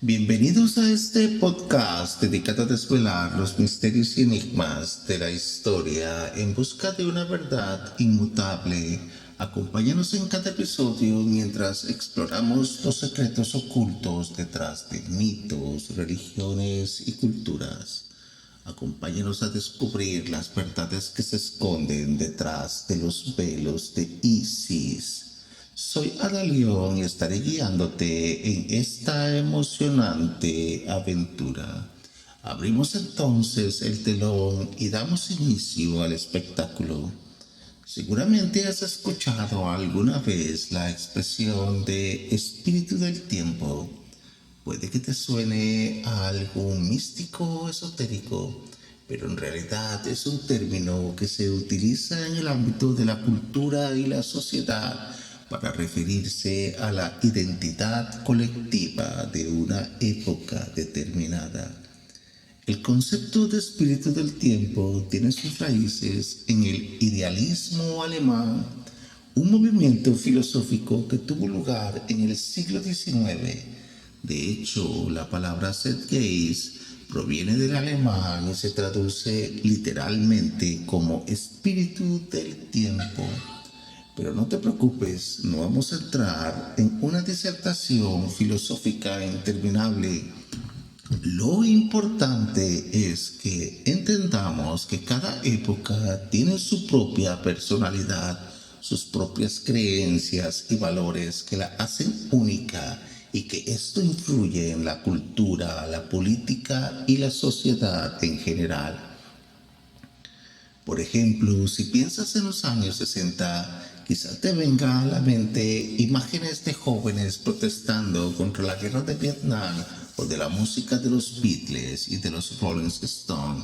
Bienvenidos a este podcast dedicado a desvelar los misterios y enigmas de la historia en busca de una verdad inmutable. Acompáñanos en cada episodio mientras exploramos los secretos ocultos detrás de mitos, religiones y culturas. Acompáñanos a descubrir las verdades que se esconden detrás de los velos de Isis. Soy Ada León y estaré guiándote en esta emocionante aventura. Abrimos entonces el telón y damos inicio al espectáculo. Seguramente has escuchado alguna vez la expresión de espíritu del tiempo. Puede que te suene a algo místico o esotérico, pero en realidad es un término que se utiliza en el ámbito de la cultura y la sociedad para referirse a la identidad colectiva de una época determinada. El concepto de espíritu del tiempo tiene sus raíces en el idealismo alemán, un movimiento filosófico que tuvo lugar en el siglo XIX. De hecho, la palabra Zeitgeist proviene del alemán y se traduce literalmente como espíritu del tiempo. Pero no te preocupes, no vamos a entrar en una disertación filosófica interminable. Lo importante es que entendamos que cada época tiene su propia personalidad, sus propias creencias y valores que la hacen única y que esto influye en la cultura, la política y la sociedad en general. Por ejemplo, si piensas en los años 60, quizás te venga a la mente imágenes de jóvenes protestando contra la guerra de Vietnam o de la música de los Beatles y de los Rolling Stones.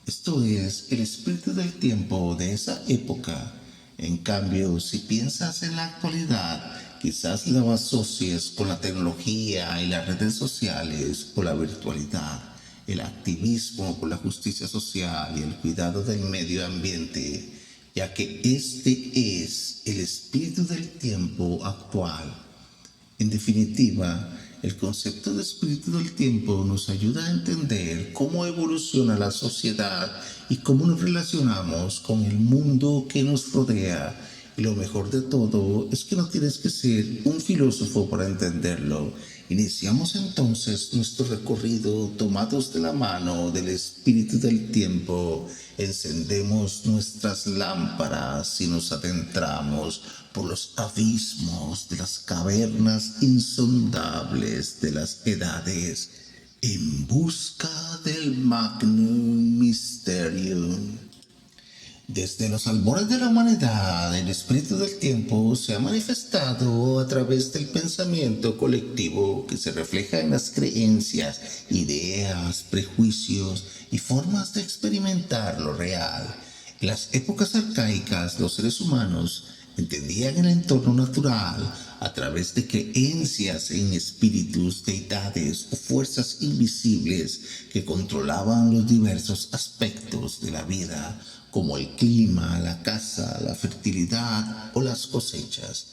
Esto es el espíritu del tiempo de esa época. En cambio, si piensas en la actualidad, quizás lo asocies con la tecnología y las redes sociales o la virtualidad, el activismo por la justicia social y el cuidado del medio ambiente, ya que este es el espíritu del tiempo actual. En definitiva, el concepto de espíritu del tiempo nos ayuda a entender cómo evoluciona la sociedad y cómo nos relacionamos con el mundo que nos rodea. Y lo mejor de todo es que no tienes que ser un filósofo para entenderlo. Iniciamos entonces nuestro recorrido tomados de la mano del espíritu del tiempo. Encendemos nuestras lámparas y nos adentramos por los abismos de las cavernas insondables de las edades en busca del Magnum Mysterium. Desde los albores de la humanidad, el espíritu del tiempo se ha manifestado a través del pensamiento colectivo que se refleja en las creencias, ideas, prejuicios y formas de experimentar lo real. En las épocas arcaicas, los seres humanos entendían el entorno natural a través de creencias en espíritus, deidades o fuerzas invisibles que controlaban los diversos aspectos de la vida, como el clima, la caza, la fertilidad o las cosechas.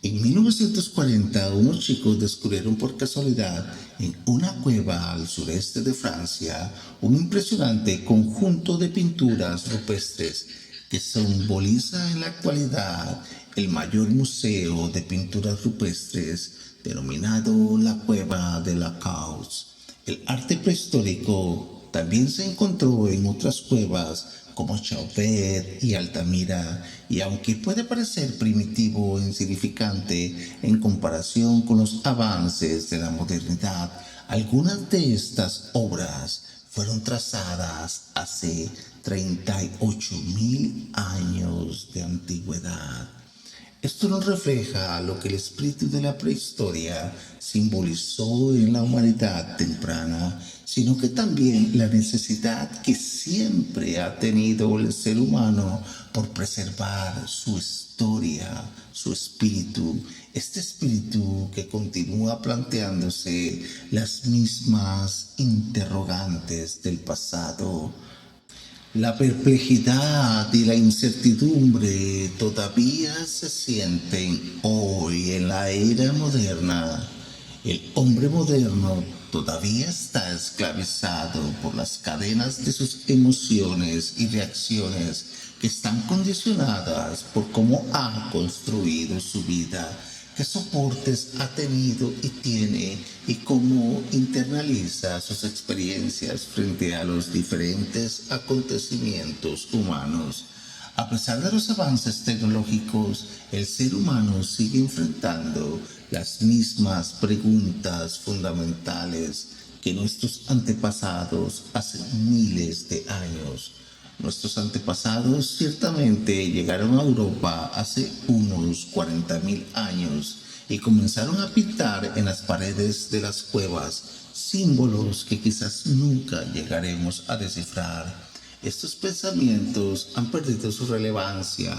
En 1940, unos chicos descubrieron por casualidad en una cueva al sureste de Francia un impresionante conjunto de pinturas rupestres que simboliza en la actualidad el mayor museo de pinturas rupestres denominado la Cueva de la Caux. El arte prehistórico también se encontró en otras cuevas como Chauvet y Altamira, y aunque puede parecer primitivo e insignificante en comparación con los avances de la modernidad, algunas de estas obras fueron trazadas hace 38.000 años de antigüedad. Esto nos refleja lo que el espíritu de la prehistoria simbolizó en la humanidad temprana, sino que también la necesidad que siempre ha tenido el ser humano por preservar su historia, su espíritu, este espíritu que continúa planteándose las mismas interrogantes del pasado. La perplejidad y la incertidumbre todavía se sienten hoy en la era moderna. El hombre moderno todavía está esclavizado por las cadenas de sus emociones y reacciones que están condicionadas por cómo ha construido su vida, qué soportes ha tenido y tiene y cómo internaliza sus experiencias frente a los diferentes acontecimientos humanos. A pesar de los avances tecnológicos, el ser humano sigue enfrentando las mismas preguntas fundamentales que nuestros antepasados hace miles de años. Nuestros antepasados ciertamente llegaron a Europa hace unos 40.000 años y comenzaron a pintar en las paredes de las cuevas símbolos que quizás nunca llegaremos a descifrar. Estos pensamientos han perdido su relevancia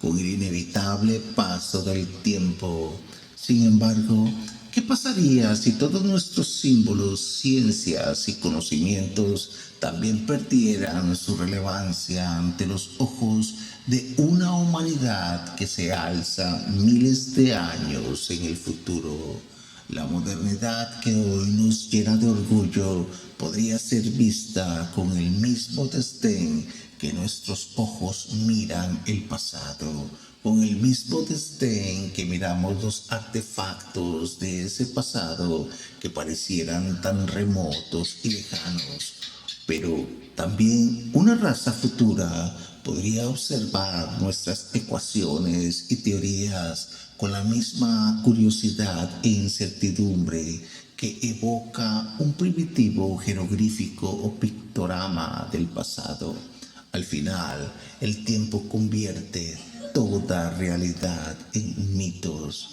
con el inevitable paso del tiempo. Sin embargo, ¿qué pasaría si todos nuestros símbolos, ciencias y conocimientos también perdieran su relevancia ante los ojos de una humanidad que se alza miles de años en el futuro? La modernidad que hoy nos llena de orgullo podría ser vista con el mismo desdén que nuestros ojos miran el pasado, con el mismo desdén que miramos los artefactos de ese pasado que parecieran tan remotos y lejanos. Pero también una raza futura podría observar nuestras ecuaciones y teorías con la misma curiosidad e incertidumbre que evoca un primitivo jeroglífico o pictograma del pasado. Al final, el tiempo convierte toda realidad en mitos.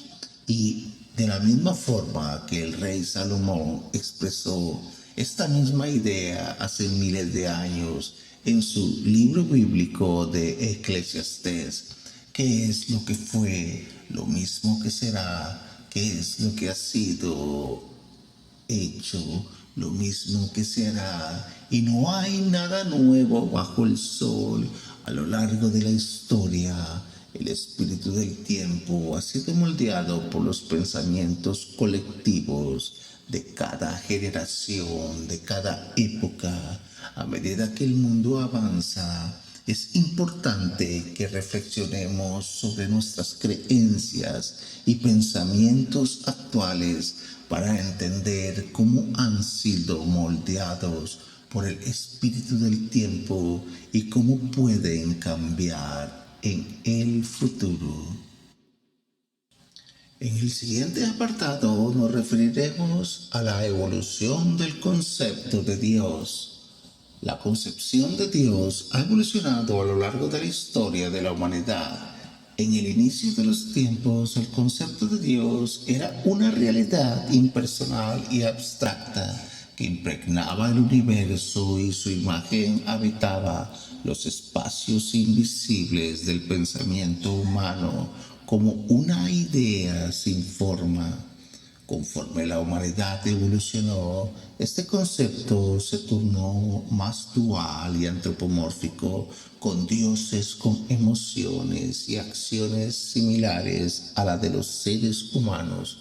Y de la misma forma que el rey Salomón expresó esta misma idea hace miles de años en su libro bíblico de Eclesiastés, ¿qué es lo que fue? Lo mismo que será, ¿qué es lo que ha sido hecho? Lo mismo que se hará, y no hay nada nuevo bajo el sol. A lo largo de la historia, el espíritu del tiempo ha sido moldeado por los pensamientos colectivos de cada generación, de cada época. A medida que el mundo avanza, es importante que reflexionemos sobre nuestras creencias y pensamientos actuales para entender cómo han sido moldeados por el espíritu del tiempo y cómo pueden cambiar en el futuro. En el siguiente apartado nos referiremos a la evolución del concepto de Dios. La concepción de Dios ha evolucionado a lo largo de la historia de la humanidad. En el inicio de los tiempos, el concepto de Dios era una realidad impersonal y abstracta que impregnaba el universo y su imagen habitaba los espacios invisibles del pensamiento humano como una idea sin forma. Conforme la humanidad evolucionó, este concepto se tornó más dual y antropomórfico, con dioses con emociones y acciones similares a la de los seres humanos.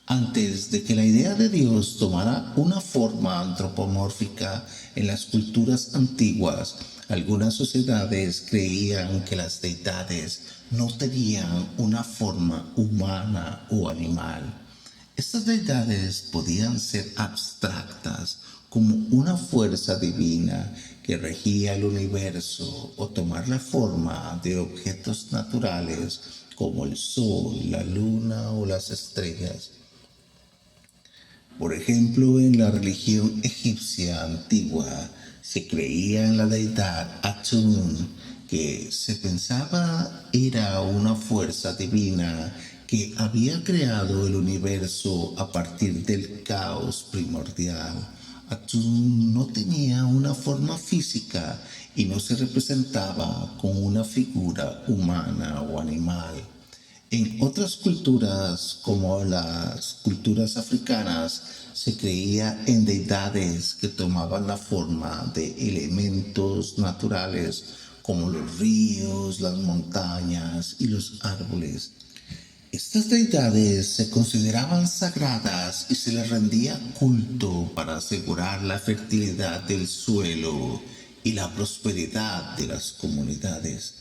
Antes de que la idea de Dios tomara una forma antropomórfica en las culturas antiguas, algunas sociedades creían que las deidades no tenían una forma humana o animal. Estas deidades podían ser abstractas como una fuerza divina que regía el universo o tomar la forma de objetos naturales como el sol, la luna o las estrellas. Por ejemplo, en la religión egipcia antigua se creía en la deidad Atún, que se pensaba era una fuerza divina que había creado el universo a partir del caos primordial. Atún no tenía una forma física y no se representaba con una figura humana o animal. En otras culturas, como las culturas africanas, se creía en deidades que tomaban la forma de elementos naturales como los ríos, las montañas y los árboles. Estas deidades se consideraban sagradas y se les rendía culto para asegurar la fertilidad del suelo y la prosperidad de las comunidades.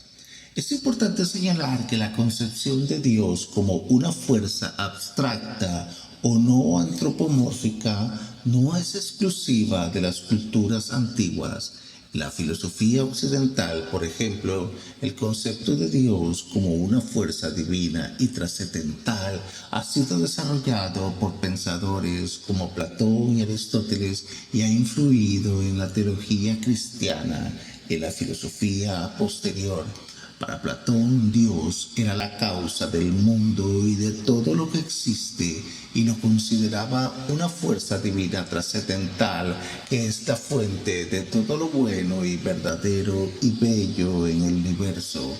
Es importante señalar que la concepción de Dios como una fuerza abstracta o no antropomórfica no es exclusiva de las culturas antiguas. La filosofía occidental, por ejemplo, el concepto de Dios como una fuerza divina y trascendental ha sido desarrollado por pensadores como Platón y Aristóteles y ha influido en la teología cristiana y la filosofía posterior. Para Platón, Dios era la causa del mundo y de todo lo que existe y lo consideraba una fuerza divina trascendental que es la fuente de todo lo bueno y verdadero y bello en el universo.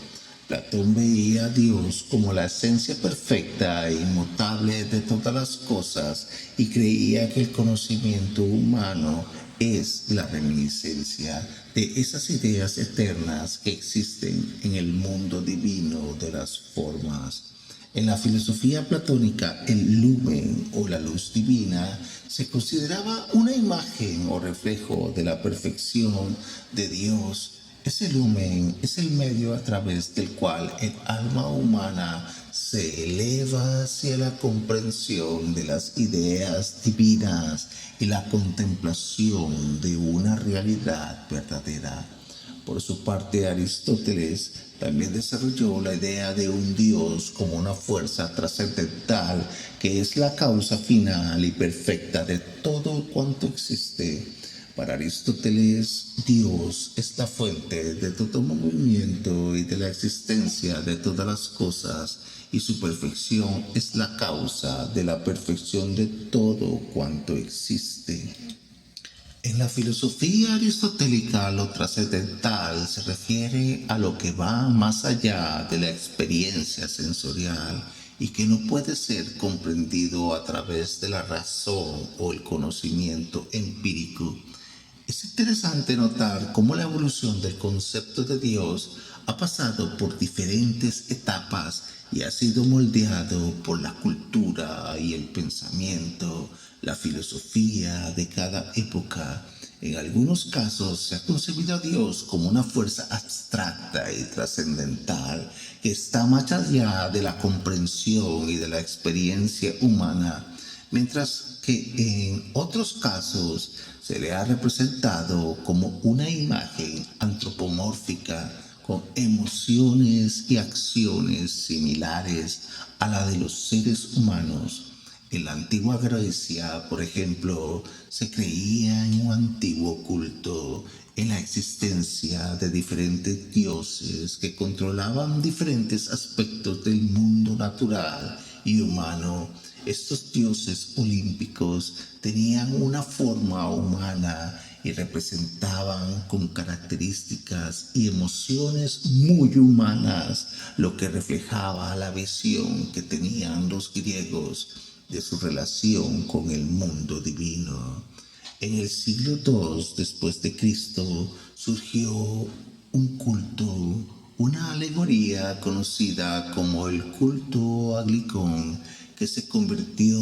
Platón veía a Dios como la esencia perfecta e inmutable de todas las cosas y creía que el conocimiento humano es la reminiscencia de esas ideas eternas que existen en el mundo divino de las formas. En la filosofía platónica, el lumen o la luz divina se consideraba una imagen o reflejo de la perfección de Dios. Ese lumen es el medio a través del cual el alma humana se eleva hacia la comprensión de las ideas divinas y la contemplación de una realidad verdadera. Por su parte, Aristóteles también desarrolló la idea de un Dios como una fuerza trascendental que es la causa final y perfecta de todo cuanto existe. Para Aristóteles, Dios es la fuente de todo movimiento y de la existencia de todas las cosas, y su perfección es la causa de la perfección de todo cuanto existe. En la filosofía aristotélica, lo trascendental se refiere a lo que va más allá de la experiencia sensorial y que no puede ser comprendido a través de la razón o el conocimiento empírico. Es interesante notar cómo la evolución del concepto de Dios ha pasado por diferentes etapas y ha sido moldeado por la cultura y el pensamiento, la filosofía de cada época. En algunos casos se ha concebido a Dios como una fuerza abstracta y trascendental que está más allá de la comprensión y de la experiencia humana, mientras que en otros casos se le ha representado como una imagen antropomórfica con emociones y acciones similares a la de los seres humanos. En la antigua Grecia, por ejemplo, se creía en un antiguo culto en la existencia de diferentes dioses que controlaban diferentes aspectos del mundo natural y humano. Estos dioses olímpicos tenían una forma humana y representaban con características y emociones muy humanas, lo que reflejaba la visión que tenían los griegos de su relación con el mundo divino. En el siglo II después de Cristo surgió un culto, una alegoría conocida como el culto a Glicón, que se convirtió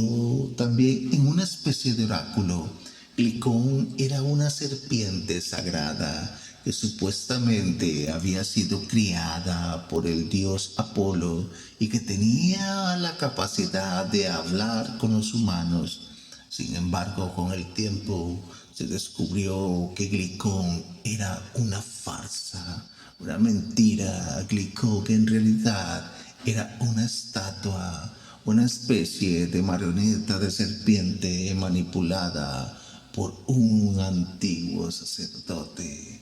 también en una especie de oráculo. Glicón era una serpiente sagrada que supuestamente había sido criada por el dios Apolo y que tenía la capacidad de hablar con los humanos. Sin embargo, con el tiempo se descubrió que Glicón era una farsa, una mentira. Glicón en realidad era una estatua, una especie de marioneta de serpiente manipulada por un antiguo sacerdote.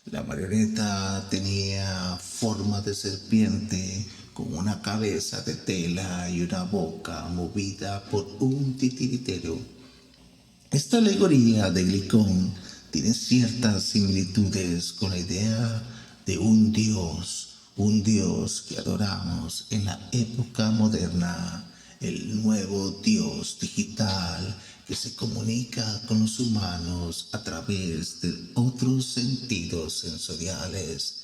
La marioneta tenía forma de serpiente con una cabeza de tela y una boca movida por un titiritero. Esta alegoría de Glicón tiene ciertas similitudes con la idea de un Dios que adoramos en la época moderna, el nuevo Dios digital que se comunica con los humanos a través de otros sentidos sensoriales,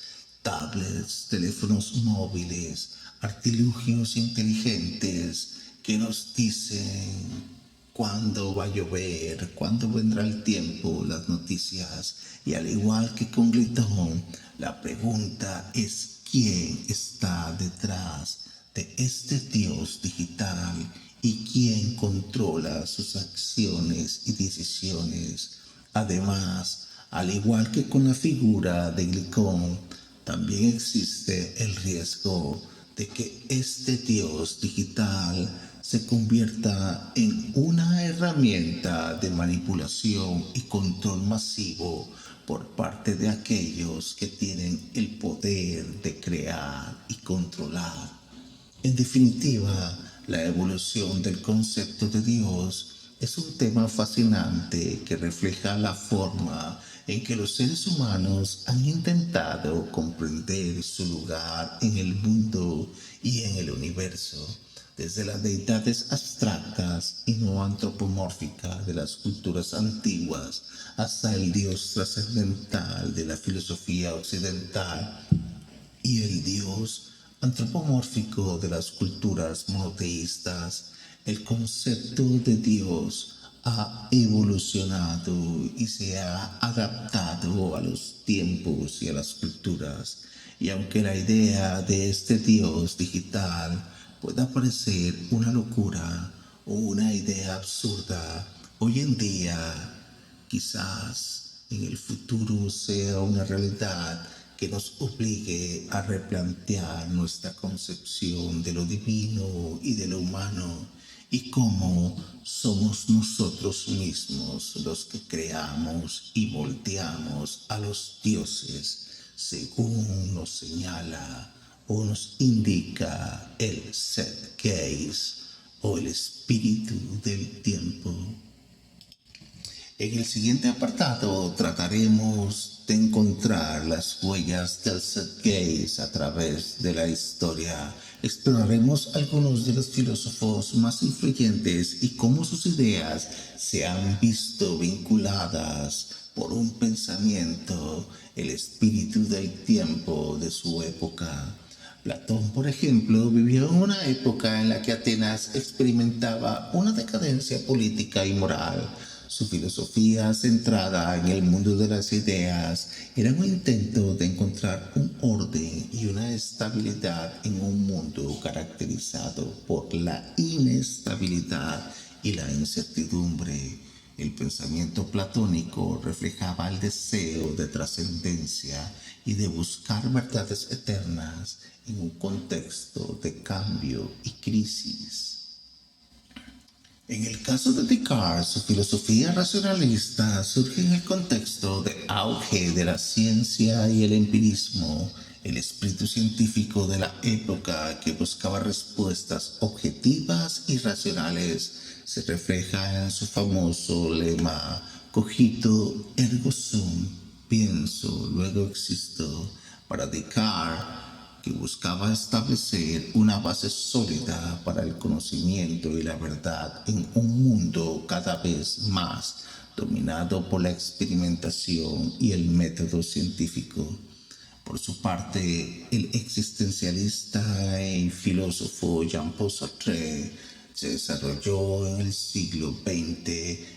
tablets, teléfonos móviles, artilugios inteligentes que nos dicen cuándo va a llover, cuándo vendrá el tiempo, las noticias. Y al igual que con Glitón, la pregunta es quién está detrás de este Dios digital y quién controla sus acciones y decisiones. Además, al igual que con la figura de Glicón, también existe el riesgo de que este Dios digital se convierta en una herramienta de manipulación y control masivo por parte de aquellos que tienen el poder de crear y controlar. En definitiva, la evolución del concepto de Dios es un tema fascinante que refleja la forma en que los seres humanos han intentado comprender su lugar en el mundo y en el universo, desde las deidades abstractas y no antropomórficas de las culturas antiguas hasta el Dios trascendental de la filosofía occidental y el Dios antropomórfico de las culturas monoteístas. El concepto de Dios ha evolucionado y se ha adaptado a los tiempos y a las culturas. Y aunque la idea de este Dios digital pueda parecer una locura o una idea absurda, hoy en día quizás en el futuro sea una realidad que nos obligue a replantear nuestra concepción de lo divino y de lo humano y cómo somos nosotros mismos los que creamos y moldeamos a los dioses según nos señala o nos indica el Zeitgeist o el espíritu del tiempo. En el siguiente apartado trataremos de encontrar las huellas del Zeitgeist a través de la historia. Exploraremos algunos de los filósofos más influyentes y cómo sus ideas se han visto vinculadas por un pensamiento, el espíritu del tiempo de su época. Platón, por ejemplo, vivió en una época en la que Atenas experimentaba una decadencia política y moral. Su filosofía, centrada en el mundo de las ideas, era un intento de encontrar un orden y una estabilidad en un mundo caracterizado por la inestabilidad y la incertidumbre. El pensamiento platónico reflejaba el deseo de trascendencia y de buscar verdades eternas en un contexto de cambio y crisis. En el caso de Descartes, su filosofía racionalista surge en el contexto de auge de la ciencia y el empirismo. El espíritu científico de la época que buscaba respuestas objetivas y racionales se refleja en su famoso lema cogito ergo sum, pienso, luego existo. Para Descartes, que buscaba establecer una base sólida para el conocimiento y la verdad en un mundo cada vez más dominado por la experimentación y el método científico. Por su parte, el existencialista y filósofo Jean-Paul Sartre se desarrolló en el siglo XX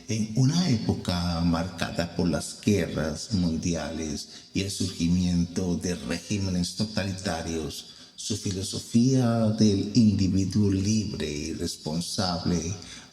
en una época marcada por las guerras mundiales y el surgimiento de regímenes totalitarios. Su filosofía del individuo libre y responsable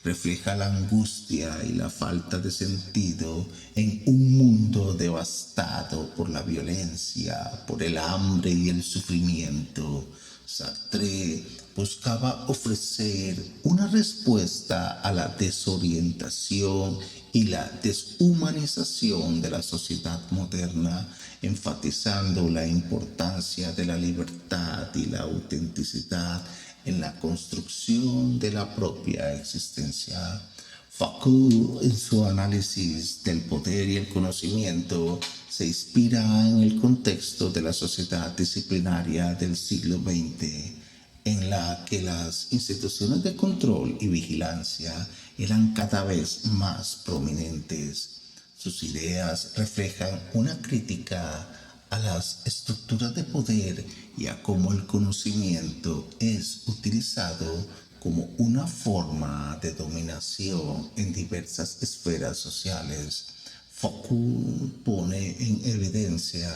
refleja la angustia y la falta de sentido en un mundo devastado por la violencia, por el hambre y el sufrimiento. Sartre buscaba ofrecer una respuesta a la desorientación y la deshumanización de la sociedad moderna, enfatizando la importancia de la libertad y la autenticidad en la construcción de la propia existencia. Foucault, en su análisis del poder y el conocimiento, se inspira en el contexto de la sociedad disciplinaria del siglo XX, en la que las instituciones de control y vigilancia eran cada vez más prominentes. Sus ideas reflejan una crítica a las estructuras de poder y a cómo el conocimiento es utilizado como una forma de dominación en diversas esferas sociales. Foucault pone en evidencia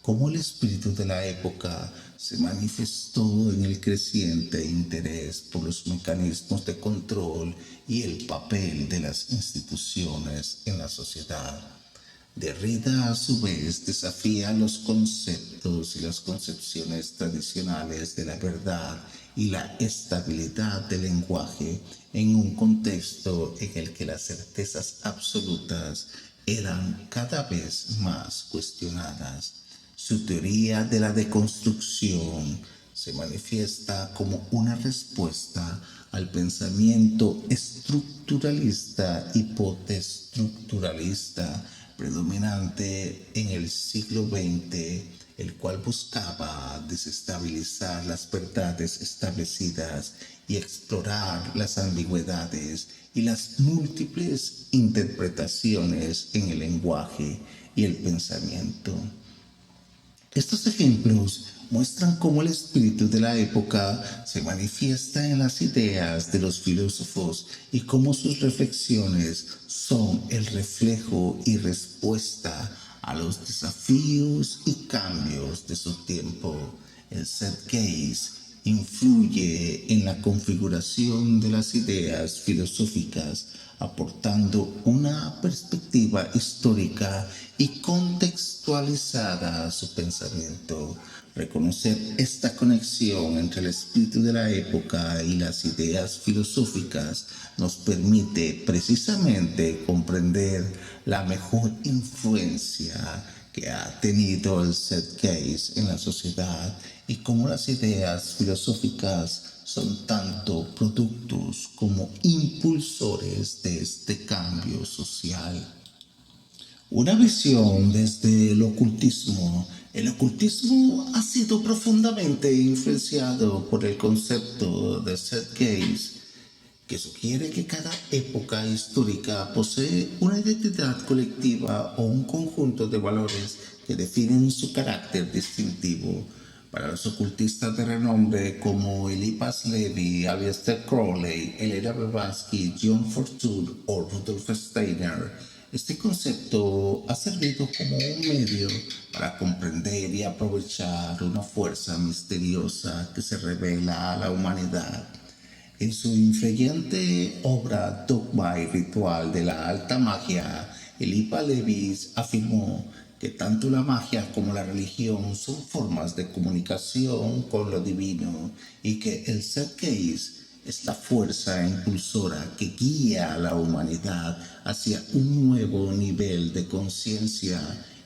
cómo el espíritu de la época se manifestó en el creciente interés por los mecanismos de control y el papel de las instituciones en la sociedad. Derrida, a su vez, desafía los conceptos y las concepciones tradicionales de la verdad y la estabilidad del lenguaje en un contexto en el que las certezas absolutas eran cada vez más cuestionadas. Su teoría de la deconstrucción se manifiesta como una respuesta al pensamiento estructuralista y postestructuralista predominante en el siglo XX, el cual buscaba desestabilizar las verdades establecidas y explorar las ambigüedades y las múltiples interpretaciones en el lenguaje y el pensamiento. Estos ejemplos muestran cómo el espíritu de la época se manifiesta en las ideas de los filósofos y cómo sus reflexiones son el reflejo y respuesta a los desafíos y cambios de su tiempo. El zeitgeist influye en la configuración de las ideas filosóficas, aportando una perspectiva histórica y contextualizada a su pensamiento. Reconocer esta conexión entre el espíritu de la época y las ideas filosóficas nos permite precisamente comprender la mejor influencia que ha tenido el zeitgeist en la sociedad y cómo las ideas filosóficas son tanto productos como impulsores de este cambio social. Una visión desde el ocultismo. El ocultismo ha sido profundamente influenciado por el concepto de zeitgeist, que sugiere que cada época histórica posee una identidad colectiva o un conjunto de valores que definen su carácter distintivo. Para los ocultistas de renombre como Eliphas Levi, Aleister Crowley, Elena Blavatsky, John Fortune o Rudolf Steiner, este concepto ha servido como un medio para comprender y aprovechar una fuerza misteriosa que se revela a la humanidad. En su influyente obra Dogma y Ritual de la Alta Magia, Eliphas Levi afirmó que tanto la magia como la religión son formas de comunicación con lo divino y que el zeitgeist es la fuerza impulsora que guía a la humanidad hacia un nuevo nivel de conciencia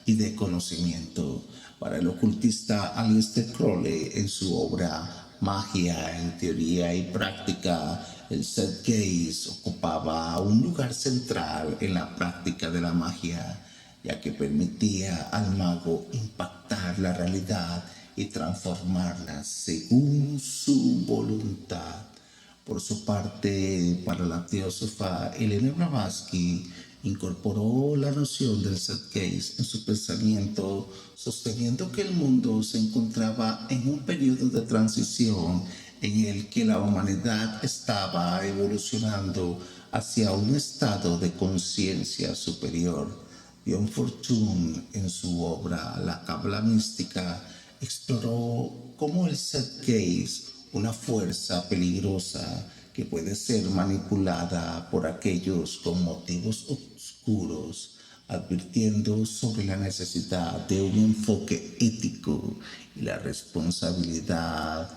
y de conocimiento. Para el ocultista Aleister Crowley, en su obra Magia en teoría y práctica, el zeitgeist ocupaba un lugar central en la práctica de la magia, ya que permitía al mago impactar la realidad y transformarla según su voluntad. Por su parte, para la teósofa Elena Blavatsky, incorporó la noción del zeitgeist en su pensamiento, sosteniendo que el mundo se encontraba en un periodo de transición en el que la humanidad estaba evolucionando hacia un estado de conciencia superior. John Fortune, en su obra La Cábala Mística, exploró cómo el zeitgeist, una fuerza peligrosa que puede ser manipulada por aquellos con motivos oscuros, advirtiendo sobre la necesidad de un enfoque ético y la responsabilidad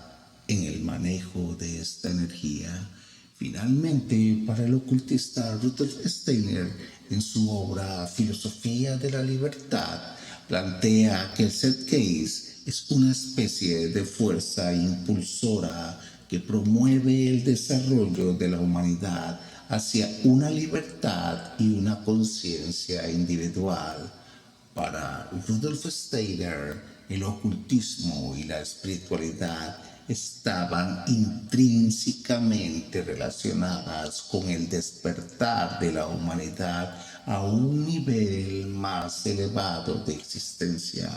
en el manejo de esta energía. Finalmente, para el ocultista Rudolf Steiner, en su obra Filosofía de la Libertad, plantea que el zeitgeist es una especie de fuerza impulsora que promueve el desarrollo de la humanidad hacia una libertad y una conciencia individual. Para Rudolf Steiner, el ocultismo y la espiritualidad estaban intrínsecamente relacionadas con el despertar de la humanidad a un nivel más elevado de existencia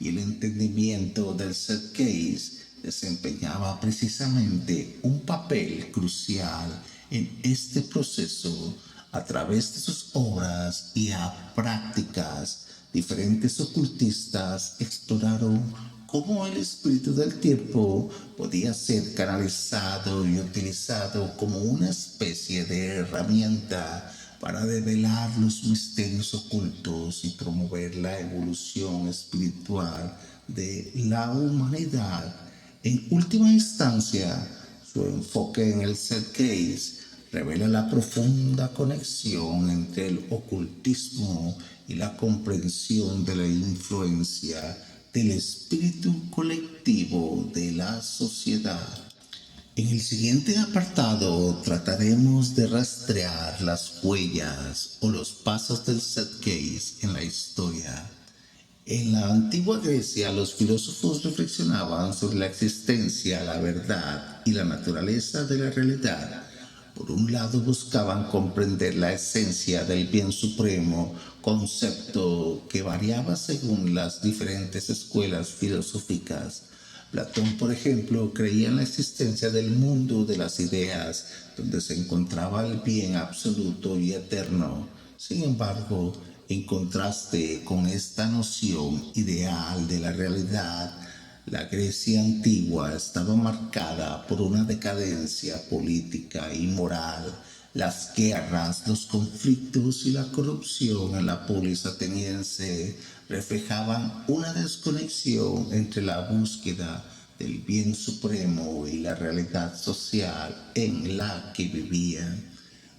y el entendimiento del Zeitgeist desempeñaba precisamente un papel crucial en este proceso. A través de sus obras y a prácticas, diferentes ocultistas exploraron cómo el espíritu del tiempo podía ser canalizado y utilizado como una especie de herramienta para develar los misterios ocultos y promover la evolución espiritual de la humanidad. En última instancia, su enfoque en el Zeitgeist revela la profunda conexión entre el ocultismo y la comprensión de la influencia del espíritu colectivo de la sociedad. En el siguiente apartado trataremos de rastrear las huellas o los pasos del Zeitgeist en la historia. En la antigua Grecia, los filósofos reflexionaban sobre la existencia, la verdad y la naturaleza de la realidad. Por un lado, buscaban comprender la esencia del bien supremo, concepto que variaba según las diferentes escuelas filosóficas. Platón, por ejemplo, creía en la existencia del mundo de las ideas, donde se encontraba el bien absoluto y eterno. Sin embargo, en contraste con esta noción ideal de la realidad, la Grecia antigua estaba marcada por una decadencia política y moral. Las guerras, los conflictos y la corrupción en la polis ateniense reflejaban una desconexión entre la búsqueda del bien supremo y la realidad social en la que vivían.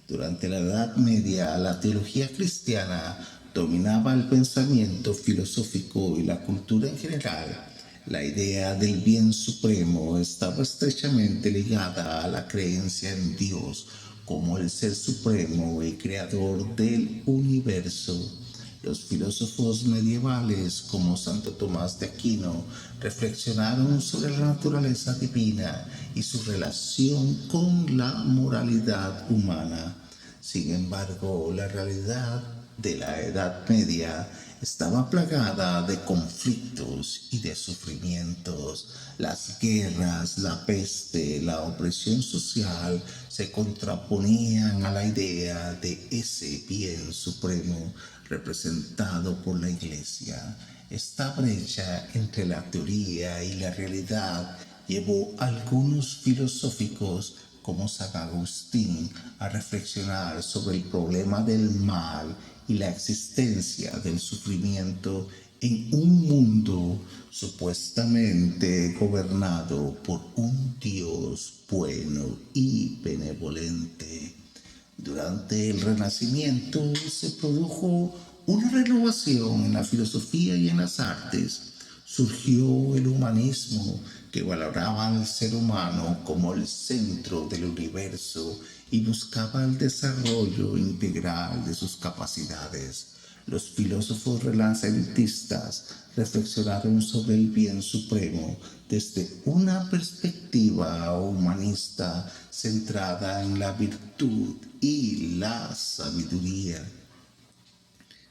Durante la Edad Media, la teología cristiana dominaba el pensamiento filosófico y la cultura en general. La idea del bien supremo estaba estrechamente ligada a la creencia en Dios como el ser supremo y creador del universo. Los filósofos medievales como Santo Tomás de Aquino reflexionaron sobre la naturaleza divina y su relación con la moralidad humana. Sin embargo, la realidad de la Edad Media estaba plagada de conflictos y de sufrimientos. Las guerras, la peste, la opresión social se contraponían a la idea de ese bien supremo representado por la Iglesia. Esta brecha entre la teoría y la realidad llevó a algunos filosóficos como San Agustín a reflexionar sobre el problema del mal y la existencia del sufrimiento en un mundo supuestamente gobernado por un Dios bueno y benevolente. Durante el Renacimiento se produjo una renovación en la filosofía y en las artes. Surgió el humanismo, que valoraba al ser humano como el centro del universo y buscaba el desarrollo integral de sus capacidades. Los filósofos renacentistas reflexionaron sobre el bien supremo desde una perspectiva humanista centrada en la virtud y la sabiduría.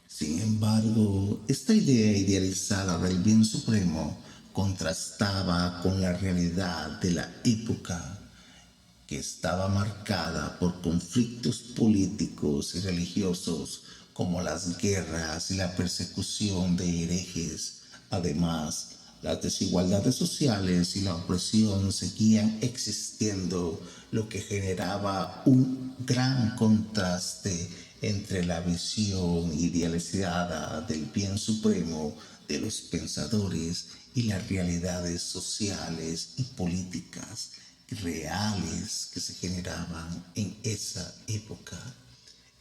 Sin embargo, esta idea idealizada del bien supremo contrastaba con la realidad de la época, que estaba marcada por conflictos políticos y religiosos como las guerras y la persecución de herejes. Además, las desigualdades sociales y la opresión seguían existiendo, lo que generaba un gran contraste entre la visión idealizada del bien supremo de los pensadores y las realidades sociales y políticas reales que se generaban en esa época.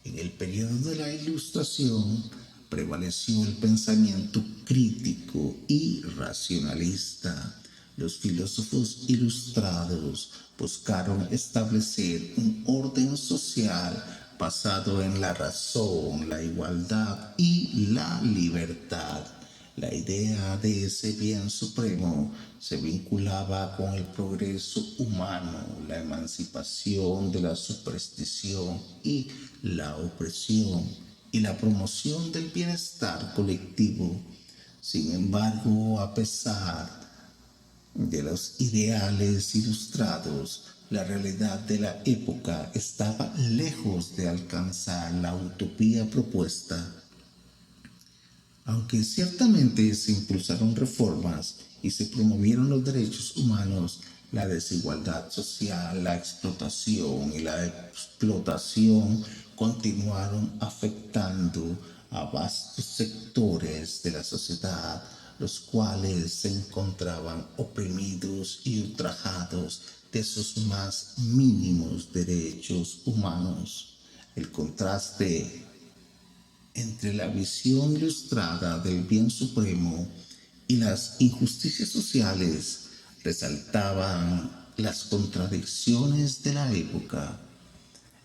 En el periodo de la Ilustración prevaleció el pensamiento crítico y racionalista. Los filósofos ilustrados buscaron establecer un orden social basado en la razón, la igualdad y la libertad. La idea de ese bien supremo se vinculaba con el progreso humano, la emancipación de la superstición y la opresión y la promoción del bienestar colectivo. Sin embargo, a pesar de los ideales ilustrados, la realidad de la época estaba lejos de alcanzar la utopía propuesta. Aunque ciertamente se impulsaron reformas y se promovieron los derechos humanos, la desigualdad social, la explotación y la explotación continuaron afectando a vastos sectores de la sociedad, los cuales se encontraban oprimidos y ultrajados de sus más mínimos derechos humanos. El contraste entre la visión ilustrada del bien supremo y las injusticias sociales resaltaban las contradicciones de la época.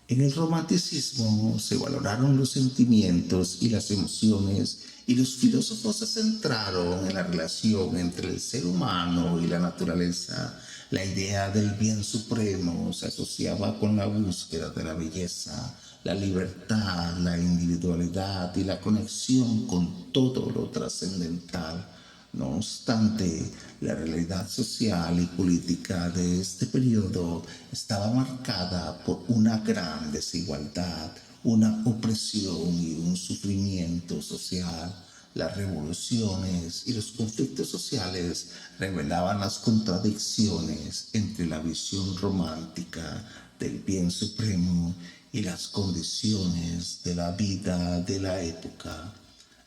En el romanticismo se valoraron los sentimientos y las emociones, y los filósofos se centraron en la relación entre el ser humano y la naturaleza. La idea del bien supremo se asociaba con la búsqueda de la belleza, la libertad, la individualidad y la conexión con todo lo trascendental. No obstante, la realidad social y política de este periodo estaba marcada por una gran desigualdad, una opresión y un sufrimiento social. Las revoluciones y los conflictos sociales revelaban las contradicciones entre la visión romántica del bien supremo y las condiciones de la vida de la época.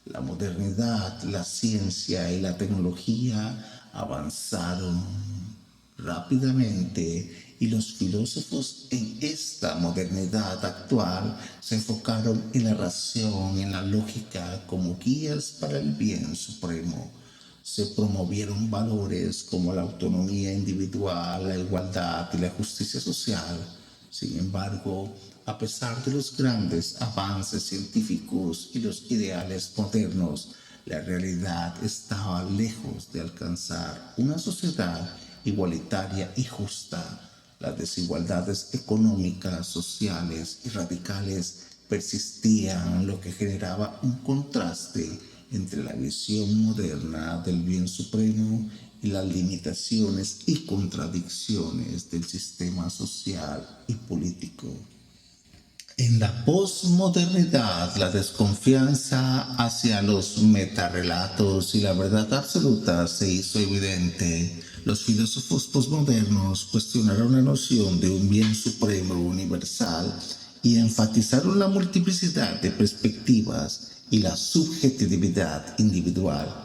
La modernidad, la ciencia y la tecnología avanzaron rápidamente y los filósofos en esta modernidad actual se enfocaron en la razón, en la lógica como guías para el bien supremo. Se promovieron valores como la autonomía individual, la igualdad y la justicia social. Sin embargo, a pesar de los grandes avances científicos y los ideales modernos, la realidad estaba lejos de alcanzar una sociedad igualitaria y justa. Las desigualdades económicas, sociales y radicales persistían, lo que generaba un contraste entre la visión moderna del bien supremo y las limitaciones y contradicciones del sistema social y político. En la posmodernidad, la desconfianza hacia los metarrelatos y la verdad absoluta se hizo evidente. Los filósofos posmodernos cuestionaron la noción de un bien supremo universal y enfatizaron la multiplicidad de perspectivas y la subjetividad individual.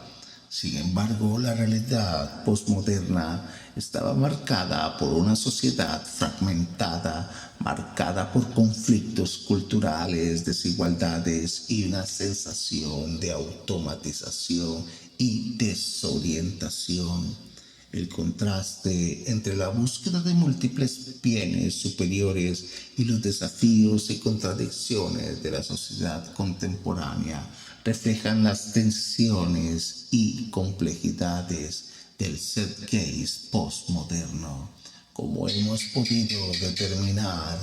Sin embargo, la realidad postmoderna estaba marcada por una sociedad fragmentada, marcada por conflictos culturales, desigualdades y una sensación de automatización y desorientación. El contraste entre la búsqueda de múltiples bienes superiores y los desafíos y contradicciones de la sociedad contemporánea reflejan las tensiones y complejidades del zeitgeist postmoderno. Como hemos podido determinar,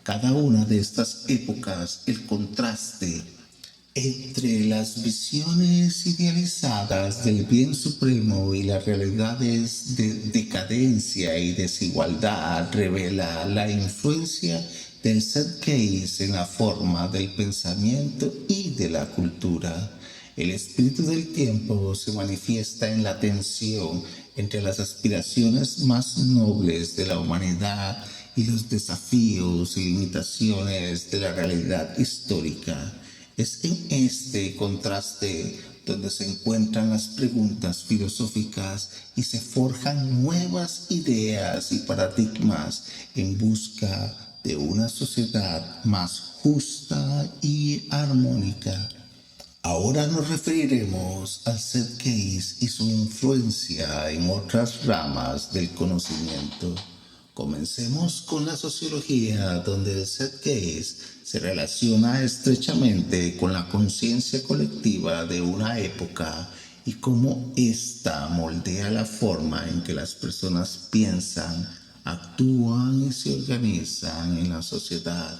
cada una de estas épocas, el contraste entre las visiones idealizadas del bien supremo y las realidades de decadencia y desigualdad revela la influencia del zeitgeist en la forma del pensamiento y de la cultura. El espíritu del tiempo se manifiesta en la tensión entre las aspiraciones más nobles de la humanidad y los desafíos y limitaciones de la realidad histórica. Es en este contraste donde se encuentran las preguntas filosóficas y se forjan nuevas ideas y paradigmas en busca de una sociedad más justa y armónica. Ahora nos referiremos al zeitgeist y su influencia en otras ramas del conocimiento. Comencemos con la sociología, donde el zeitgeist se relaciona estrechamente con la conciencia colectiva de una época y cómo ésta moldea la forma en que las personas piensan, actúan y se organizan en la sociedad.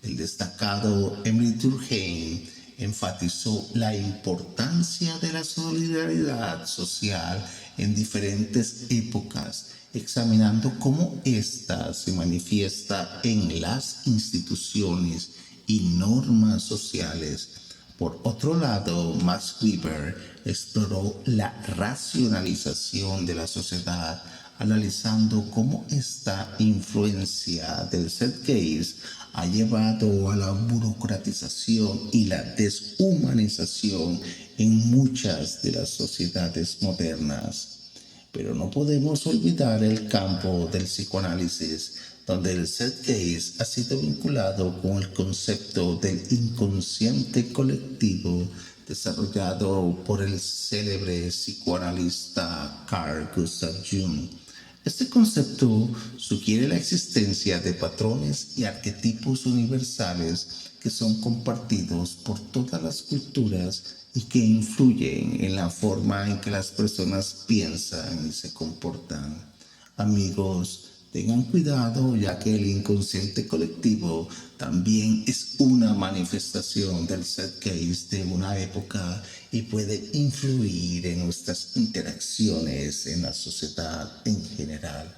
El destacado Emile Durkheim enfatizó la importancia de la solidaridad social en diferentes épocas, examinando cómo ésta se manifiesta en las instituciones y normas sociales. Por otro lado, Max Weber exploró la racionalización de la sociedad, analizando cómo esta influencia del zeitgeist ha llevado a la burocratización y la deshumanización en muchas de las sociedades modernas. Pero no podemos olvidar el campo del psicoanálisis, donde el zeitgeist ha sido vinculado con el concepto del inconsciente colectivo desarrollado por el célebre psicoanalista Carl Gustav Jung. Este concepto sugiere la existencia de patrones y arquetipos universales que son compartidos por todas las culturas y que influyen en la forma en que las personas piensan y se comportan. Amigos, tengan cuidado, ya que el inconsciente colectivo también es una manifestación del zeitgeist de una época y puede influir en nuestras interacciones en la sociedad en general.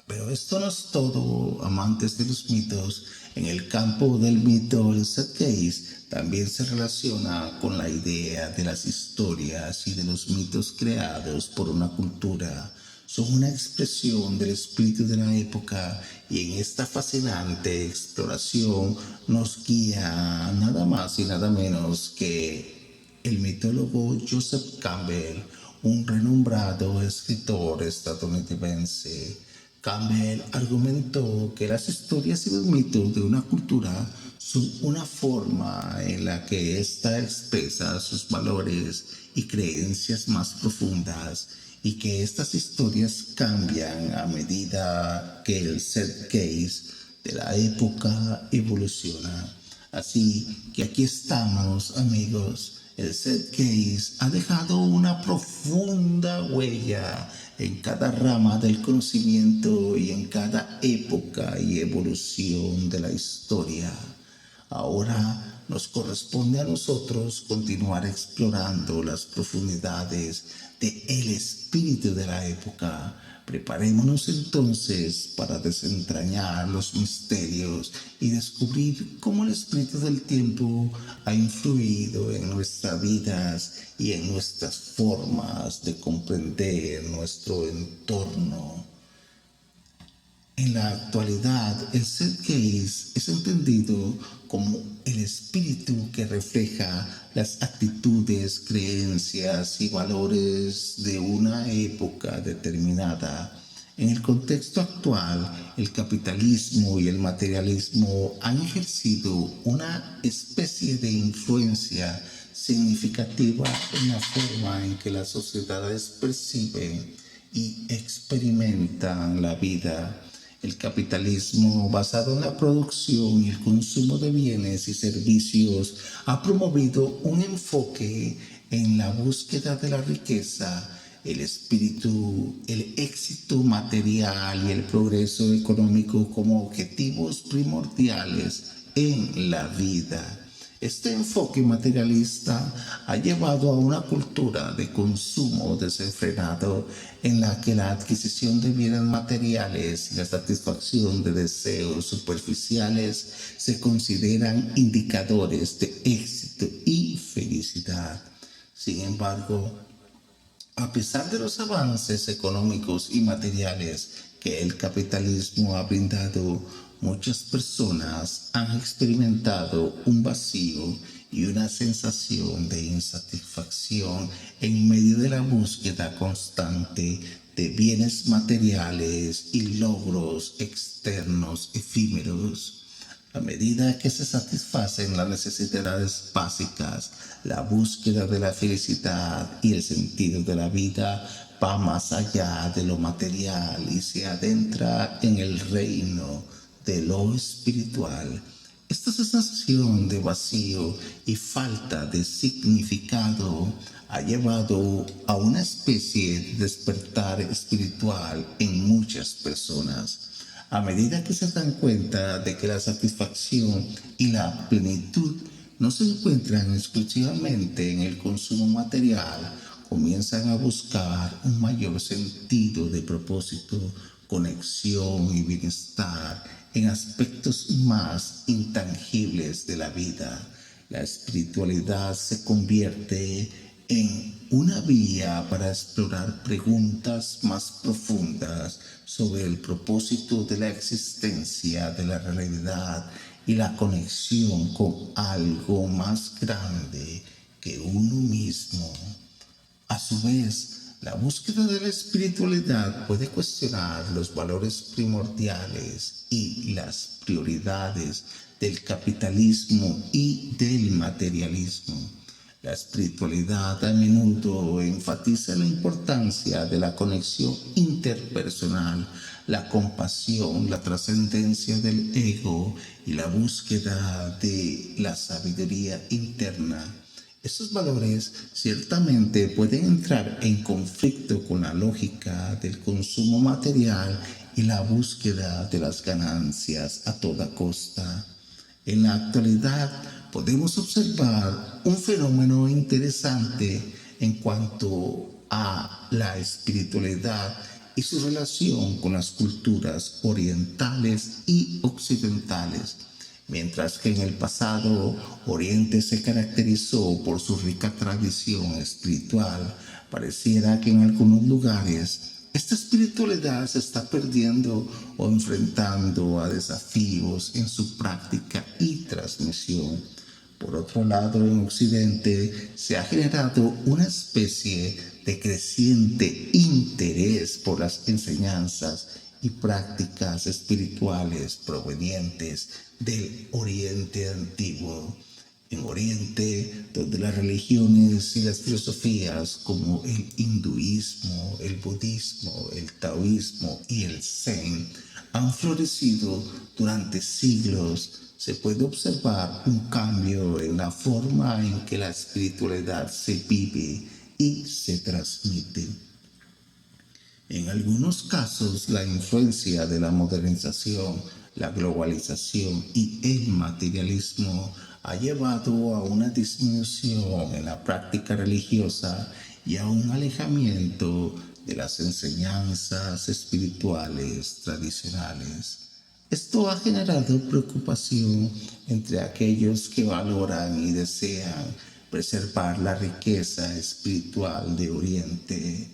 Pero esto no es todo, amantes de los mitos. En el campo del mito, el zeitgeist también se relaciona con la idea de las historias y de los mitos creados por una cultura. Son una expresión del espíritu de la época, y en esta fascinante exploración nos guía nada más y nada menos que el mitólogo Joseph Campbell, un renombrado escritor estadounidense. Campbell argumentó que las historias y los mitos de una cultura son una forma en la que ésta expresa sus valores y creencias más profundas, y que estas historias cambian a medida que el zeitgeist de la época evoluciona. Así que aquí estamos, amigos. El zeitgeist ha dejado una profunda huella en cada rama del conocimiento y en cada época y evolución de la historia. Ahora nos corresponde a nosotros continuar explorando las profundidades del espíritu de la época. Preparémonos entonces para desentrañar los misterios y descubrir cómo el espíritu del tiempo ha influido en nuestras vidas y en nuestras formas de comprender nuestro entorno. En la actualidad, el zeitgeist es entendido como el espíritu que refleja las actitudes, creencias y valores de una época determinada. En el contexto actual, el capitalismo y el materialismo han ejercido una especie de influencia significativa en la forma en que las sociedades perciben y experimentan la vida. El capitalismo, basado en la producción y el consumo de bienes y servicios, ha promovido un enfoque en la búsqueda de la riqueza, el espíritu, el éxito material y el progreso económico como objetivos primordiales en la vida. Este enfoque materialista ha llevado a una cultura de consumo desenfrenado, en la que la adquisición de bienes materiales y la satisfacción de deseos superficiales se consideran indicadores de éxito y felicidad. Sin embargo, a pesar de los avances económicos y materiales que el capitalismo ha brindado, muchas personas han experimentado un vacío y una sensación de insatisfacción en medio de la búsqueda constante de bienes materiales y logros externos efímeros. A medida que se satisfacen las necesidades básicas, la búsqueda de la felicidad y el sentido de la vida va más allá de lo material y se adentra en el reino de lo espiritual. Esta sensación de vacío y falta de significado ha llevado a una especie de despertar espiritual en muchas personas. A medida que se dan cuenta de que la satisfacción y la plenitud no se encuentran exclusivamente en el consumo material, comienzan a buscar un mayor sentido de propósito, conexión y bienestar en aspectos más intangibles de la vida. La espiritualidad se convierte en una vía para explorar preguntas más profundas sobre el propósito de la existencia, de la realidad y la conexión con algo más grande que uno mismo. A su vez, la búsqueda de la espiritualidad puede cuestionar los valores primordiales y las prioridades del capitalismo y del materialismo. La espiritualidad a menudo enfatiza la importancia de la conexión interpersonal, la compasión, la trascendencia del ego y la búsqueda de la sabiduría interna. Estos valores ciertamente pueden entrar en conflicto con la lógica del consumo material y la búsqueda de las ganancias a toda costa. En la actualidad podemos observar un fenómeno interesante en cuanto a la espiritualidad y su relación con las culturas orientales y occidentales. Mientras que en el pasado Oriente se caracterizó por su rica tradición espiritual, pareciera que en algunos lugares esta espiritualidad se está perdiendo o enfrentando a desafíos en su práctica y transmisión. Por otro lado, en Occidente se ha generado una especie de creciente interés por las enseñanzas y prácticas espirituales provenientes del Oriente antiguo. En Oriente, donde las religiones y las filosofías como el hinduismo, el budismo, el taoísmo y el zen han florecido durante siglos, se puede observar un cambio en la forma en que la espiritualidad se vive y se transmite. En algunos casos, la influencia de la modernización, la globalización y el materialismo ha llevado a una disminución en la práctica religiosa y a un alejamiento de las enseñanzas espirituales tradicionales. Esto ha generado preocupación entre aquellos que valoran y desean preservar la riqueza espiritual de Oriente.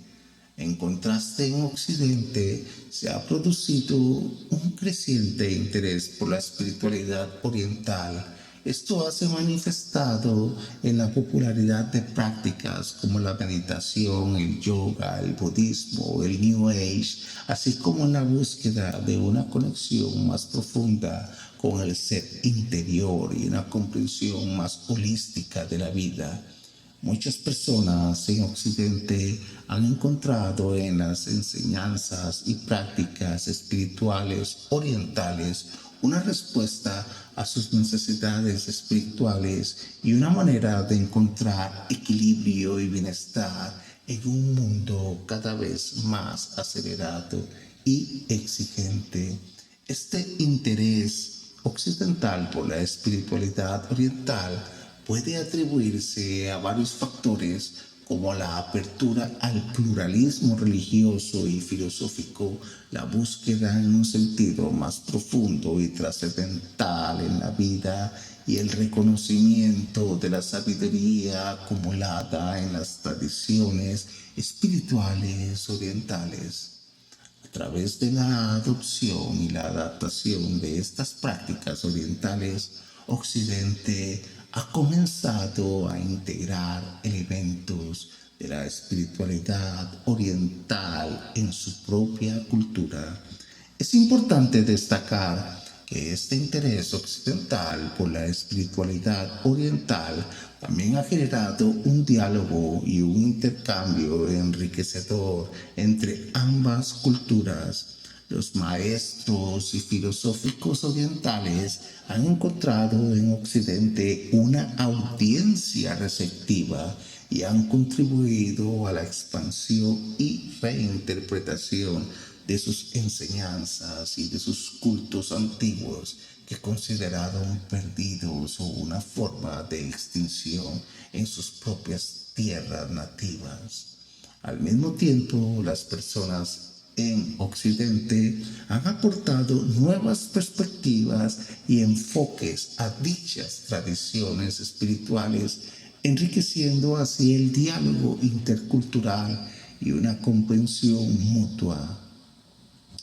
En contraste, en Occidente se ha producido un creciente interés por la espiritualidad oriental. Esto se ha manifestado en la popularidad de prácticas como la meditación, el yoga, el budismo, el New Age, así como en la búsqueda de una conexión más profunda con el ser interior y una comprensión más holística de la vida. Muchas personas en Occidente han encontrado en las enseñanzas y prácticas espirituales orientales una respuesta a sus necesidades espirituales y una manera de encontrar equilibrio y bienestar en un mundo cada vez más acelerado y exigente. Este interés occidental por la espiritualidad oriental puede atribuirse a varios factores como la apertura al pluralismo religioso y filosófico, la búsqueda en un sentido más profundo y trascendental en la vida y el reconocimiento de la sabiduría acumulada en las tradiciones espirituales orientales. A través de la adopción y la adaptación de estas prácticas orientales, Occidente ha comenzado a integrar elementos de la espiritualidad oriental en su propia cultura. Es importante destacar que este interés occidental por la espiritualidad oriental también ha generado un diálogo y un intercambio enriquecedor entre ambas culturas. Los maestros y filosóficos orientales han encontrado en Occidente una audiencia receptiva y han contribuido a la expansión y reinterpretación de sus enseñanzas y de sus cultos antiguos, que consideraron perdidos o una forma de extinción en sus propias tierras nativas. Al mismo tiempo, las personas en Occidente han aportado nuevas perspectivas y enfoques a dichas tradiciones espirituales, enriqueciendo así el diálogo intercultural y una comprensión mutua.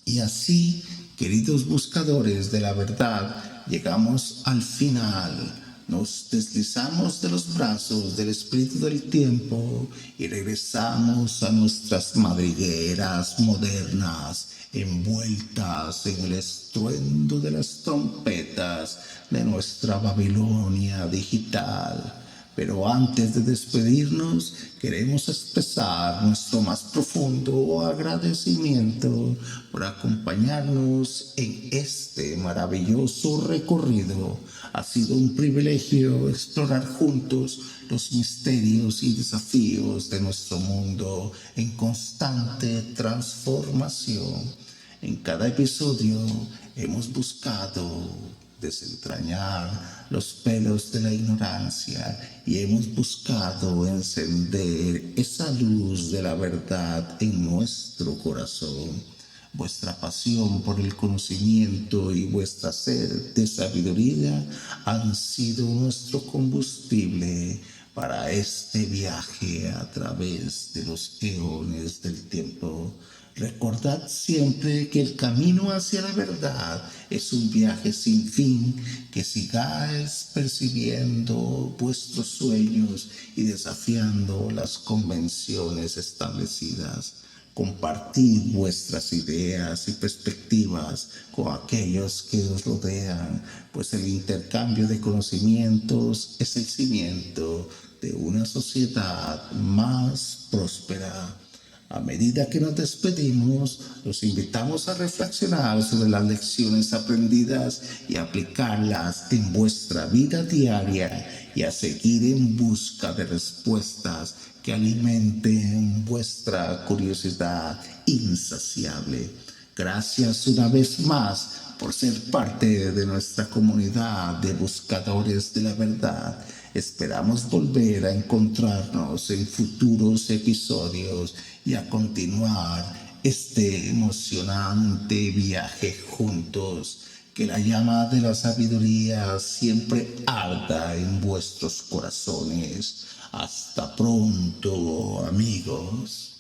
Y así, queridos buscadores de la verdad, llegamos al final. Nos deslizamos de los brazos del espíritu del tiempo y regresamos a nuestras madrigueras modernas, envueltas en el estruendo de las trompetas de nuestra Babilonia digital. Pero antes de despedirnos, queremos expresar nuestro más profundo agradecimiento por acompañarnos en este maravilloso recorrido. Ha sido un privilegio explorar juntos los misterios y desafíos de nuestro mundo en constante transformación. En cada episodio hemos buscado desentrañar los pelos de la ignorancia y hemos buscado encender esa luz de la verdad en nuestro corazón. Vuestra pasión por el conocimiento y vuestra sed de sabiduría han sido nuestro combustible para este viaje a través de los eones del tiempo. Recordad siempre que el camino hacia la verdad es un viaje sin fin, que sigáis percibiendo vuestros sueños y desafiando las convenciones establecidas. Compartid vuestras ideas y perspectivas con aquellos que os rodean, pues el intercambio de conocimientos es el cimiento de una sociedad más próspera. A medida que nos despedimos, los invitamos a reflexionar sobre las lecciones aprendidas y aplicarlas en vuestra vida diaria y a seguir en busca de respuestas que alimenten vuestra curiosidad insaciable. Gracias una vez más por ser parte de nuestra comunidad de buscadores de la verdad. Esperamos volver a encontrarnos en futuros episodios y a continuar este emocionante viaje juntos. Que la llama de la sabiduría siempre arda en vuestros corazones. Hasta pronto, amigos.